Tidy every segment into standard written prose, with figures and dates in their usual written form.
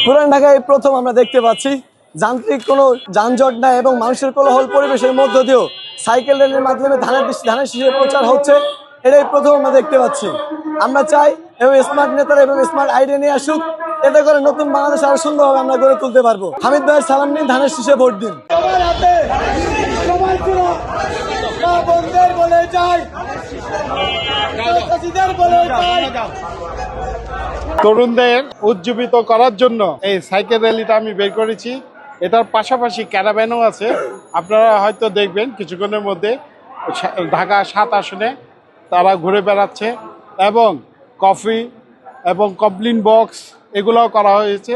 পুরান ঢাকায় প্রথম আমরা দেখতে পাচ্ছি যান্ত্রিক কোনো যানজট নাই এবং মানুষের কোলাহল পরিবেশের মধ্য দিয়েও সাইকেল র্যালির মাধ্যমে ধানের শীষের প্রচার হচ্ছে। এটাই প্রথম আমরা দেখতে পাচ্ছি। আমরা চাই এবং স্মার্ট নেতারা এবং স্মার্ট আইডিয়া নিয়ে আসুক, এতে করে নতুন বাংলাদেশ আরো সুন্দরভাবে আমরা গড়ে তুলতে পারবো। হামিদ ভাইয়ের সালাম নিন, ধানের শীষে ভোট দিন। তরুণদের উজ্জীবিত করার জন্য এই সাইকেল র্যালিটা আমি বের করেছি। এটার পাশাপাশি ক্যারাভ্যানও আছে। আপনারা হয়তো দেখবেন কিছুক্ষণের মধ্যে ঢাকা 7 আসনে তারা ঘুরে বেড়াচ্ছে এবং কফি এবং কমপ্লেন বক্স এগুলোও করা হয়েছে।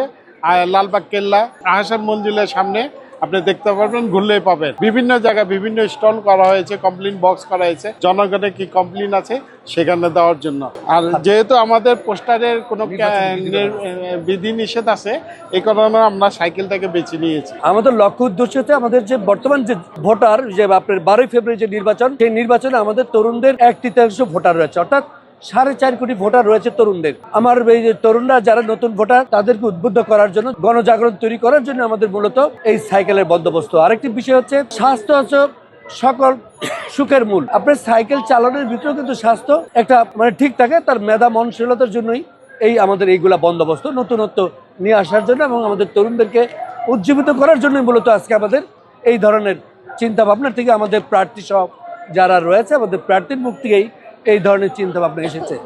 লালবাগ কেল্লা, আহসান মঞ্জিলের সামনে আপনি দেখতে পারবেন, ঘুরলেই পাবেন। বিভিন্ন জায়গায় বিভিন্ন স্টল করা হয়েছে, কমপ্লেন বক্স করা হয়েছে, জনগণের কি কমপ্লেন আছে সেখানে দেওয়ার জন্য। আর যেহেতু আমাদের পোস্টারের কোনো বিধিনিষেধ আছে, এই কারণে আমরা সাইকেলটাকে বেছে নিয়েছি। আমাদের লক্ষ্য উদ্দেশ্য হচ্ছে আমাদের যে বর্তমান যে ভোটার, যে আপনার 12 ফেব্রুয়ারি যে নির্বাচন, সেই নির্বাচনে আমাদের তরুণদের 1/3 ভোটার রয়েছে, অর্থাৎ 4.5 কোটি ভোটার রয়েছে তরুণদের। আমার এই যে তরুণরা যারা নতুন ভোটার, তাদেরকে উদ্বুদ্ধ করার জন্য, গণজাগরণ তৈরি করার জন্য আমাদের মূলত এই সাইকেলের বন্দোবস্ত। আরেকটি বিষয় হচ্ছে স্বাস্থ্য হচ্ছে সকল সুখের মূল। আপনার সাইকেল চালানোর ভিতরেও কিন্তু স্বাস্থ্য একটা ঠিক থাকে, তার মেধা মনশীলতার জন্যই এই আমাদের এইগুলা বন্দোবস্ত নতুনত্ব নিয়ে আসার জন্য এবং আমাদের তরুণদেরকে উজ্জীবিত করার জন্যই মূলত আজকে আমাদের এই ধরনের চিন্তা ভাবনা থেকে আমাদের প্রার্থী সহ যারা রয়েছে, আমাদের প্রার্থীর মুখ থেকেই এই ধরনের চিন্তা ভাবনা এসেছে।